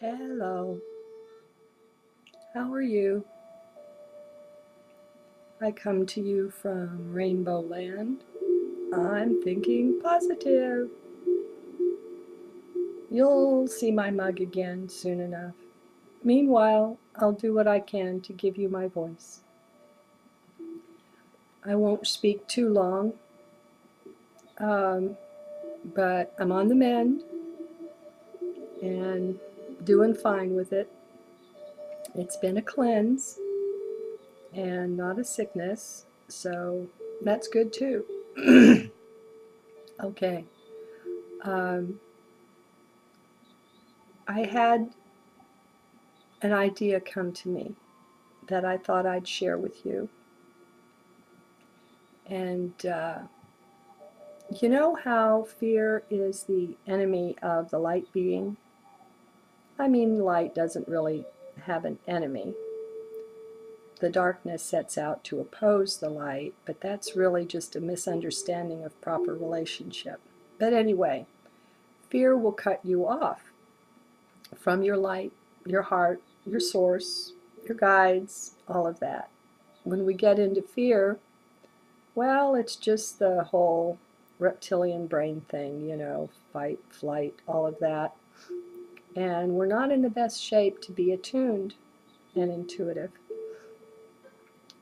Hello, how are you? I come to you from Rainbow Land. I'm thinking positive. You'll see my mug again soon enough. Meanwhile, I'll do what I can to give you my voice. I won't speak too long, but I'm on the mend and doing fine with it. It's been a cleanse and not a sickness, so that's good too. Okay. Um, I had an idea come to me that I thought I'd share with you. And you know how fear is the enemy of the light being? I mean, light doesn't really have an enemy. The darkness sets out to oppose the light, but that's really just a misunderstanding of proper relationship. But anyway, fear will cut you off from your light, your heart, your source, your guides, all of that. When we get into fear, well, it's just the whole reptilian brain thing, fight, flight, all of that. And we're not in the best shape to be attuned and intuitive.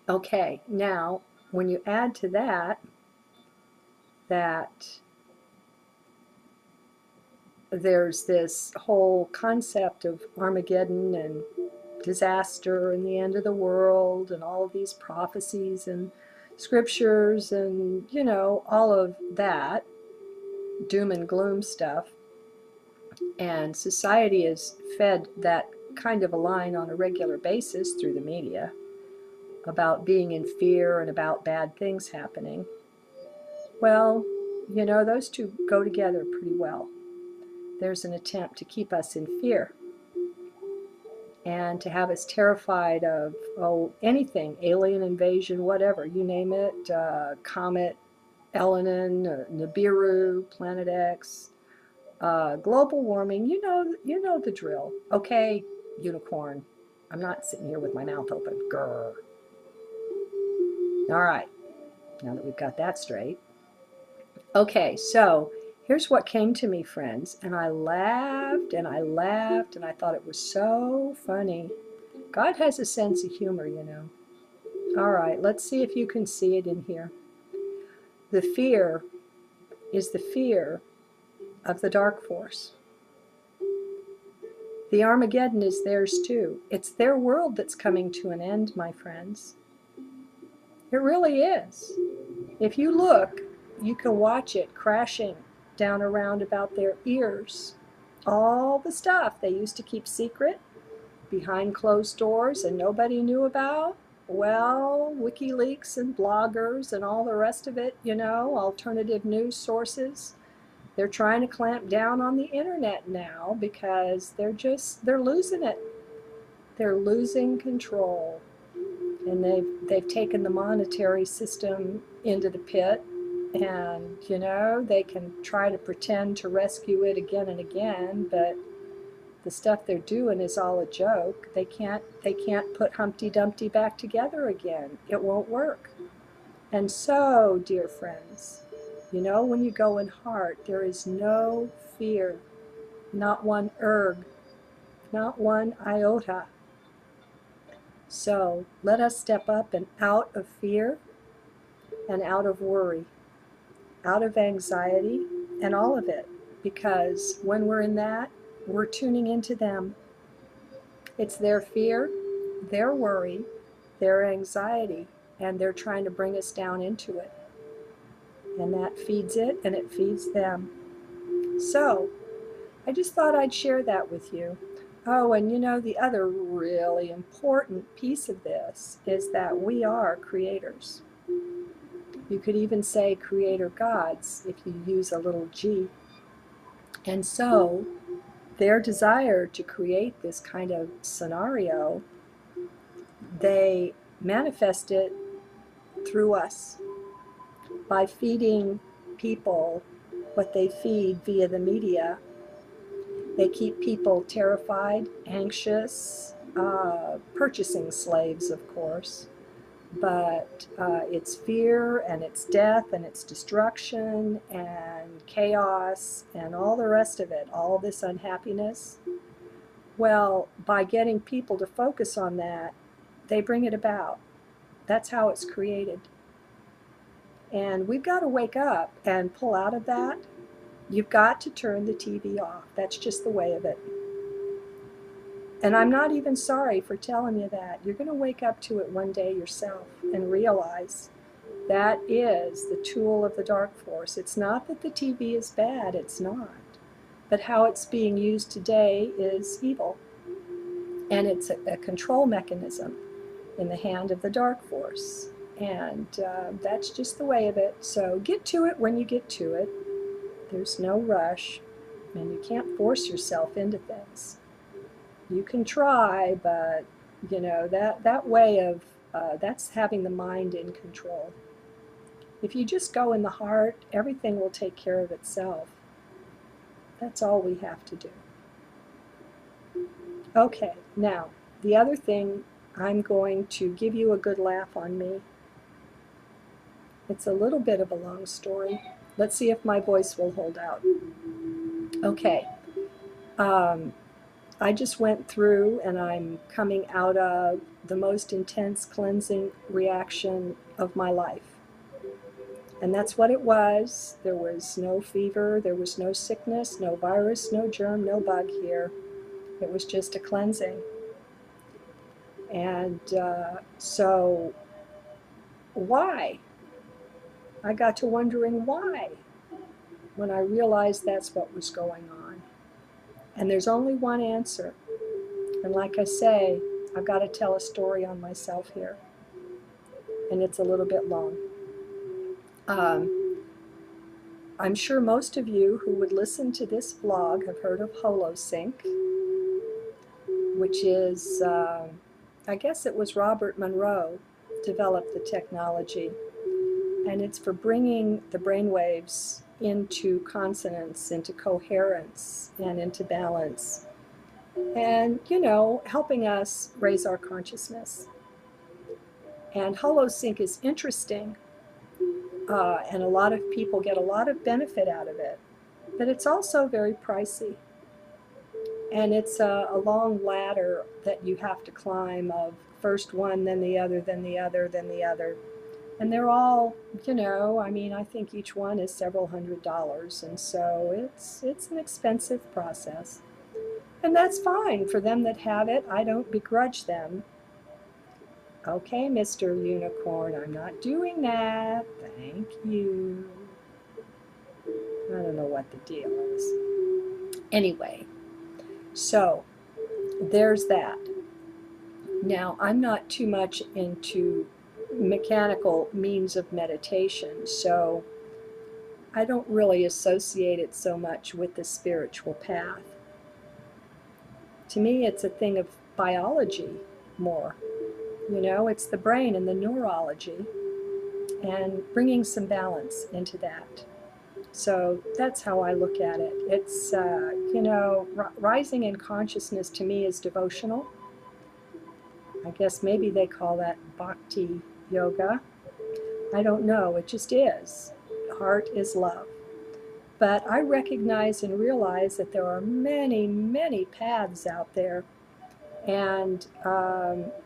Okay, now, when you add to that there's this whole concept of Armageddon and disaster and the end of the world and all of these prophecies and scriptures and, all of that doom and gloom stuff. And society is fed that kind of a line on a regular basis through the media about being in fear and about bad things happening. Well, those two go together pretty well. There's an attempt to keep us in fear and to have us terrified of, anything, alien invasion, whatever, you name it, Comet, Elenin, Nibiru, Planet X, global warming, you know the drill. Okay, unicorn. I'm not sitting here with my mouth open. Grr. All right, now that we've got that straight. Okay, so here's what came to me, friends, and I laughed and I laughed and I thought it was so funny. God has a sense of humor, All right, let's see if you can see it in here. The fear is the fear of the dark force. The Armageddon is theirs too. It's their world that's coming to an end, my friends. It really is. If you look, you can watch it crashing down around about their ears. All the stuff they used to keep secret behind closed doors and nobody knew about, well, WikiLeaks and bloggers and all the rest of it, alternative news sources. They're trying to clamp down on the internet now because they're losing it. They're losing control. And they've taken the monetary system into the pit, and they can try to pretend to rescue it again and again, but the stuff they're doing is all a joke. They can't put Humpty Dumpty back together again. It won't work. And so, dear friends, when you go in heart, there is no fear, not one erg, not one iota. So let us step up and out of fear and out of worry, out of anxiety and all of it. Because when we're in that, we're tuning into them. It's their fear, their worry, their anxiety, and they're trying to bring us down into it. And that feeds it and it feeds them. So I just thought I'd share that with you. Oh, and the other really important piece of this is that we are creators. You could even say creator gods if you use a little g. And so their desire to create this kind of scenario, they manifest it through us by feeding people what they feed via the media. They keep people terrified, anxious, purchasing slaves, of course. But it's fear and it's death and it's destruction and chaos and all the rest of it, all this unhappiness. Well, by getting people to focus on that, they bring it about. That's how it's created. And we've got to wake up and pull out of that. You've got to turn the TV off. That's just the way of it. And I'm not even sorry for telling you that. You're going to wake up to it one day yourself and realize that is the tool of the dark force. It's not that the TV is bad, it's not. But how it's being used today is evil. And it's a control mechanism in the hand of the dark force. And that's just the way of it. So get to it when you get to it. There's no rush, and you can't force yourself into things. You can try, but you know that way of that's having the mind in control. If you just go in the heart, everything will take care of itself. That's all we have to do. Okay, now the other thing, I'm going to give you a good laugh on me. It's a little bit of a long story. Let's see if my voice will hold out. Okay. I just went through and I'm coming out of the most intense cleansing reaction of my life. And that's what it was. There was no fever, there was no sickness, no virus, no germ, no bug here. It was just a cleansing. And so why? I got to wondering why when I realized that's what was going on. And there's only one answer. And like I say, I've got to tell a story on myself here. And it's a little bit long. I'm sure most of you who would listen to this vlog have heard of HoloSync, which is, I guess it was Robert Monroe developed the technology. And it's for bringing the brainwaves into consonance, into coherence, and into balance. And, you know, helping us raise our consciousness. And HoloSync is interesting, and a lot of people get a lot of benefit out of it. But it's also very pricey. And it's a long ladder that you have to climb of first one, then the other, then the other, then the other. And they're all, you know, I mean, I think each one is several $100s. And so it's an expensive process. And that's fine for them that have it. I don't begrudge them. Okay, Mr. Unicorn, I'm not doing that. Thank you. I don't know what the deal is. Anyway, so there's that. Now, I'm not too much into mechanical means of meditation, so I don't really associate it so much with the spiritual path. To me, it's a thing of biology more. You know, it's the brain and the neurology and bringing some balance into that. So that's how I look at it. It's, you know, rising in consciousness to me is devotional. I guess maybe they call that bhakti yoga. I don't know. It just is. Heart is love. But I recognize and realize that there are many, many paths out there. And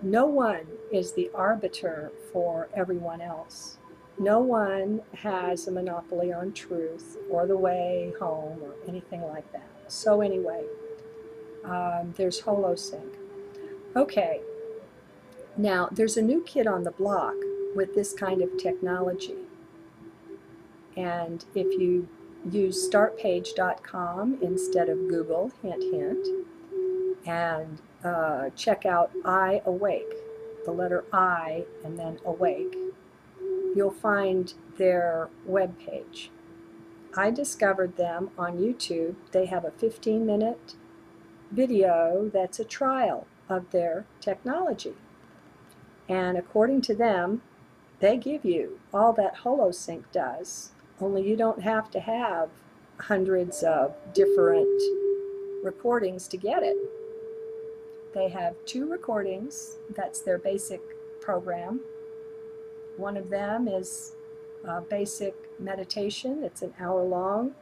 no one is the arbiter for everyone else. No one has a monopoly on truth or the way home or anything like that. So anyway, there's HoloSync. Okay, now there's a new kid on the block with this kind of technology. And if you use startpage.com instead of Google, hint, hint, and check out iAwake, the letter I and then awake, you'll find their webpage. I discovered them on YouTube. They have a 15-minute video that's a trial of their technology. And according to them, they give you all that HoloSync does, only you don't have to have hundreds of different recordings to get it. They have 2 recordings. That's their basic program. One of them is basic meditation. It's an hour long.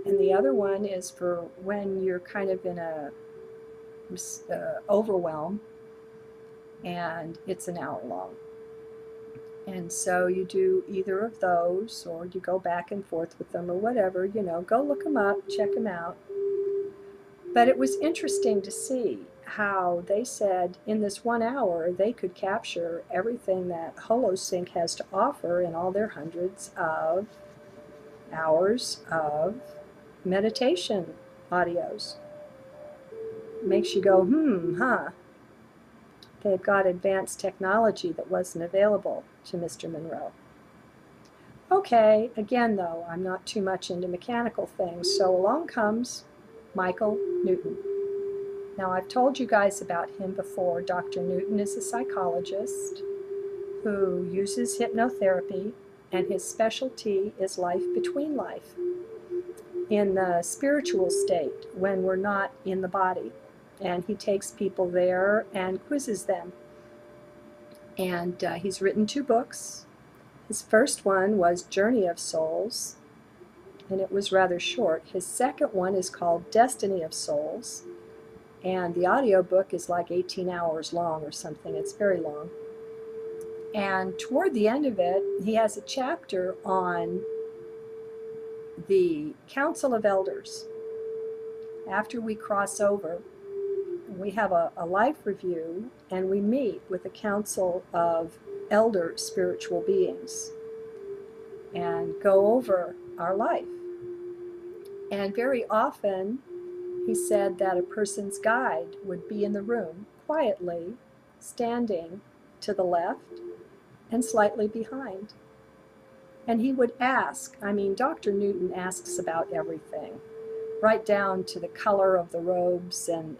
And the other one is for when you're kind of in a overwhelm, and it's an hour long. And so you do either of those, or you go back and forth with them, or whatever, you know, go look them up, check them out. But it was interesting to see how they said in this 1 hour they could capture everything that HoloSync has to offer in all their hundreds of hours of meditation audios. Makes you go, huh. They've got advanced technology that wasn't available to Mr. Monroe. Okay, again though, I'm not too much into mechanical things, so along comes Michael Newton. Now, I've told you guys about him before. Dr. Newton is a psychologist who uses hypnotherapy, and his specialty is life between life, in the spiritual state when we're not in the body. And he takes people there and quizzes them. And he's written 2 books. His first one was Journey of Souls, and it was rather short. His second one is called Destiny of Souls, and the audio book is like 18 hours long or something. It's very long. And toward the end of it, he has a chapter on the Council of Elders. After we cross over, we have a life review, and we meet with a council of elder spiritual beings and go over our life. And very often, he said that a person's guide would be in the room quietly, standing to the left and slightly behind. And he would ask, I mean, Dr. Newton asks about everything, right down to the color of the robes and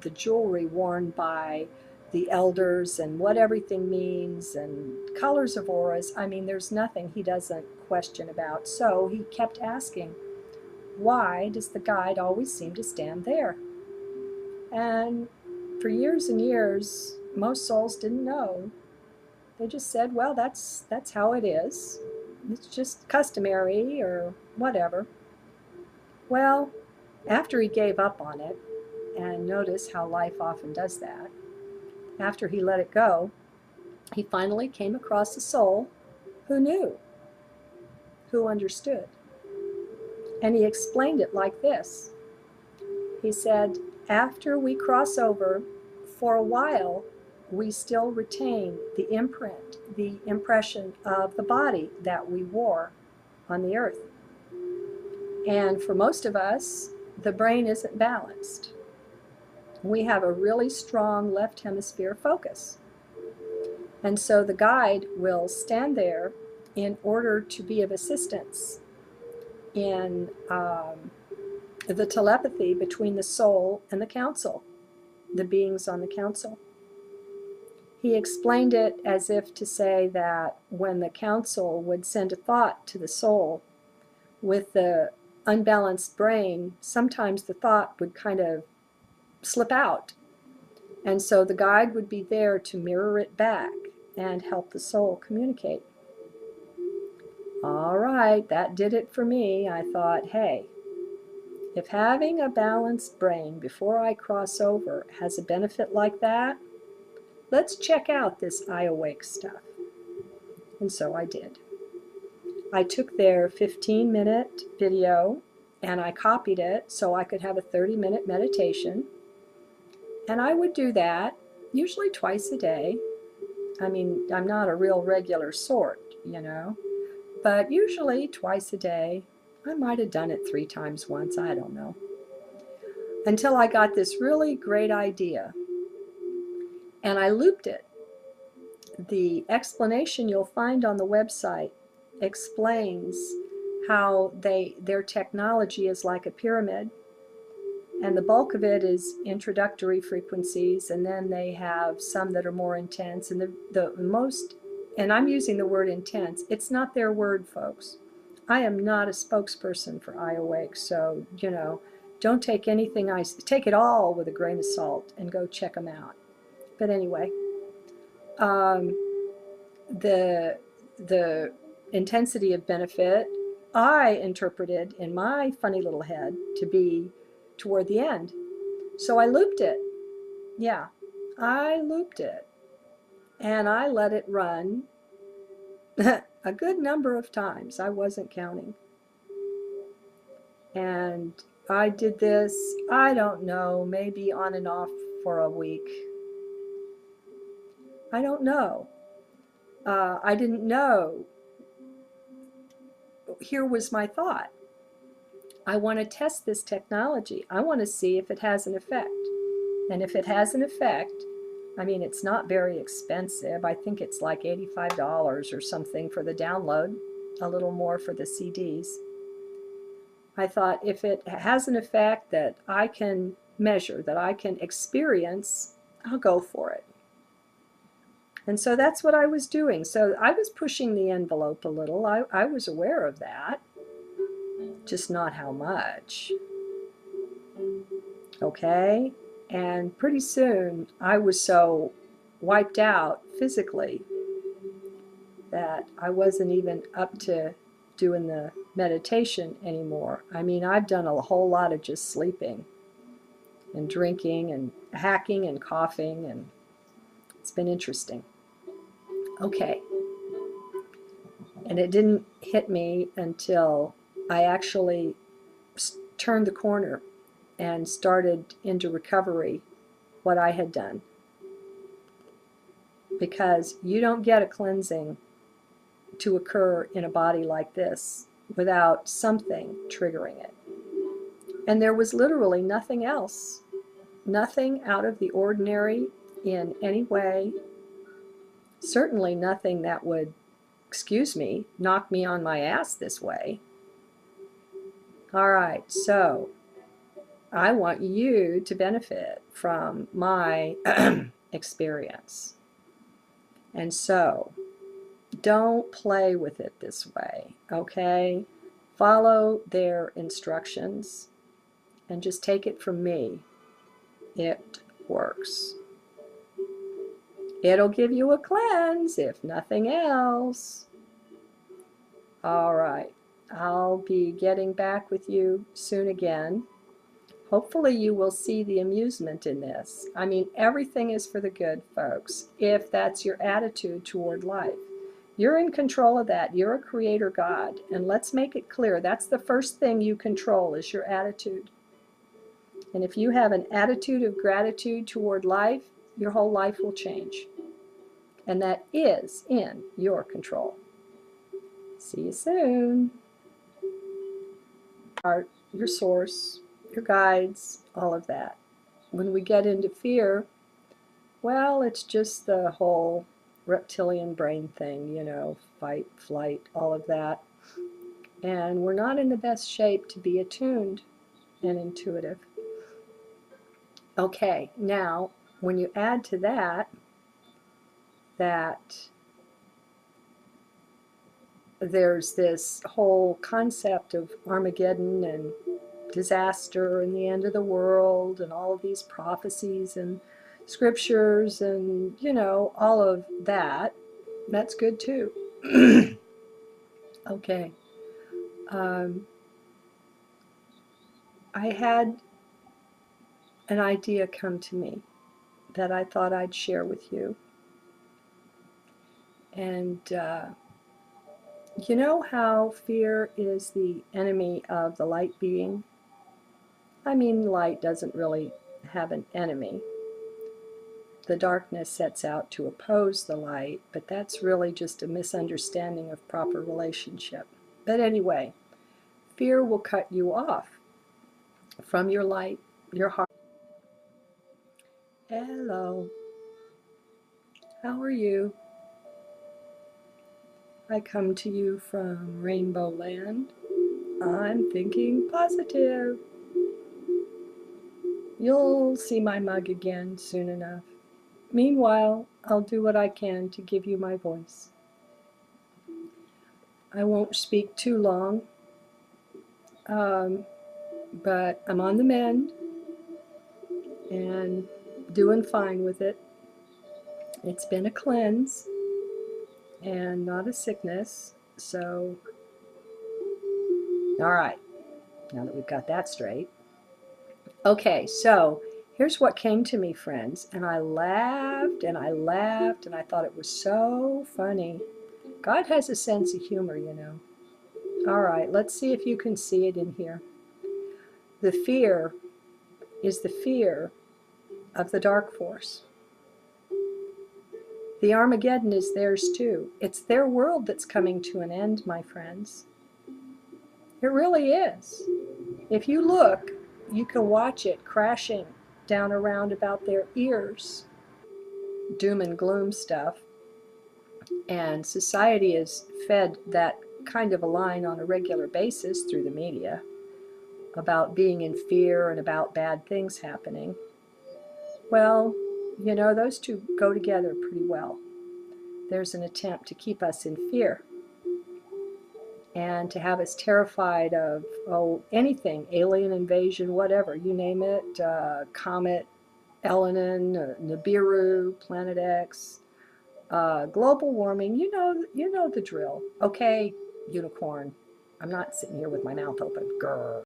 the jewelry worn by the elders and what everything means and colors of auras. I mean, there's nothing he doesn't question about. So he kept asking, why does the guide always seem to stand there? And for years and years, most souls didn't know. They just said, well, that's how it is. It's just customary or whatever. Well, after he gave up on it, and notice how life often does that, after he let it go, he finally came across a soul who knew, who understood. And he explained it like this. He said, after we cross over, for a while, we still retain the imprint, the impression of the body that we wore on the earth. And for most of us, the brain isn't balanced. We have a really strong left hemisphere focus. And so the guide will stand there in order to be of assistance in the telepathy between the soul and the council, the beings on the council. He explained it as if to say that when the council would send a thought to the soul with the unbalanced brain, sometimes the thought would kind of slip out. And so the guide would be there to mirror it back and help the soul communicate. All right, that did it for me. I thought, hey, if having a balanced brain before I cross over has a benefit like that, let's check out this iAwake stuff. And so I did. I took their 15-minute video and I copied it so I could have a 30-minute meditation. And I would do that usually twice a day. I mean, I'm not a real regular sort, you know, but usually twice a day. I might have done it 3 times once, I don't know. Until I got this really great idea. And I looped it. The explanation you'll find on the website explains how their technology is like a pyramid. And the bulk of it is introductory frequencies, and then they have some that are more intense. And the most, and I'm using the word intense, it's not their word, folks. I am not a spokesperson for iAwake, so, you know, don't take anything take it all with a grain of salt and go check them out. But anyway, the intensity of benefit I interpreted in my funny little head to be toward the end. So I looped it. Yeah, I looped it. And I let it run a good number of times. I wasn't counting. And I did this, I don't know, maybe on and off for a week. I don't know. I didn't know. Here was my thought. I want to test this technology. I want to see if it has an effect. And if it has an effect, I mean, it's not very expensive. I think it's like $85 or something for the download, a little more for the CDs. I thought if it has an effect that I can measure, that I can experience, I'll go for it. And so that's what I was doing. So I was pushing the envelope a little. I was aware of that, just not how much. Okay? And pretty soon I was so wiped out physically that I wasn't even up to doing the meditation anymore. I mean, I've done a whole lot of just sleeping and drinking and hacking and coughing, and it's been interesting. Okay. And it didn't hit me until I actually turned the corner and started into recovery what I had done. Because you don't get a cleansing to occur in a body like this without something triggering it. And there was literally nothing else, nothing out of the ordinary in any way, certainly nothing that would, excuse me, knock me on my ass this way. All right, so I want you to benefit from my experience. And so don't play with it this way, okay? Follow their instructions and just take it from me. It works. It'll give you a cleanse, if nothing else. All right. I'll be getting back with you soon again. Hopefully you will see the amusement in this. I mean, everything is for the good, folks, if that's your attitude toward life. You're in control of that. You're a creator God. And let's make it clear, that's the first thing you control is your attitude. And if you have an attitude of gratitude toward life, your whole life will change. And that is in your control. See you soon. Your source, your guides, all of that. When we get into fear, well, it's just the whole reptilian brain thing, you know, fight, flight, all of that. And we're not in the best shape to be attuned and intuitive. Okay, now, when you add to that there's this whole concept of Armageddon and disaster and the end of the world and all of these prophecies and scriptures and, you know, all of that, that's good too. Okay. I had an idea come to me that I thought I'd share with you. And you know how fear is the enemy of the light being? I mean, light doesn't really have an enemy. The darkness sets out to oppose the light, but that's really just a misunderstanding of proper relationship. But anyway, fear will cut you off from your light, your heart. Hello. How are you? I come to you from Rainbow Land. I'm thinking positive. You'll see my mug again soon enough. Meanwhile, I'll do what I can to give you my voice. I won't speak too long. but I'm on the mend and doing fine with it. It's been a cleanse and not a sickness. So, all right, now that we've got that straight. Okay, so here's what came to me, friends, and I laughed and I laughed and I thought it was so funny. God has a sense of humor, you know. All right, let's see if you can see it in here. The fear is the fear of the dark force. The Armageddon is theirs too. It's their world that's coming to an end, my friends. It really is. If you look, you can watch it crashing down around about their ears. Doom and gloom stuff. And society is fed that kind of a line on a regular basis through the media about being in fear and about bad things happening. Well, you know, those two go together pretty well. There's an attempt to keep us in fear and to have us terrified of, oh, anything, alien invasion, whatever, you name it, Comet, Elenin, Nibiru, Planet X, global warming, you know the drill. Okay, unicorn. I'm not sitting here with my mouth open. Grr.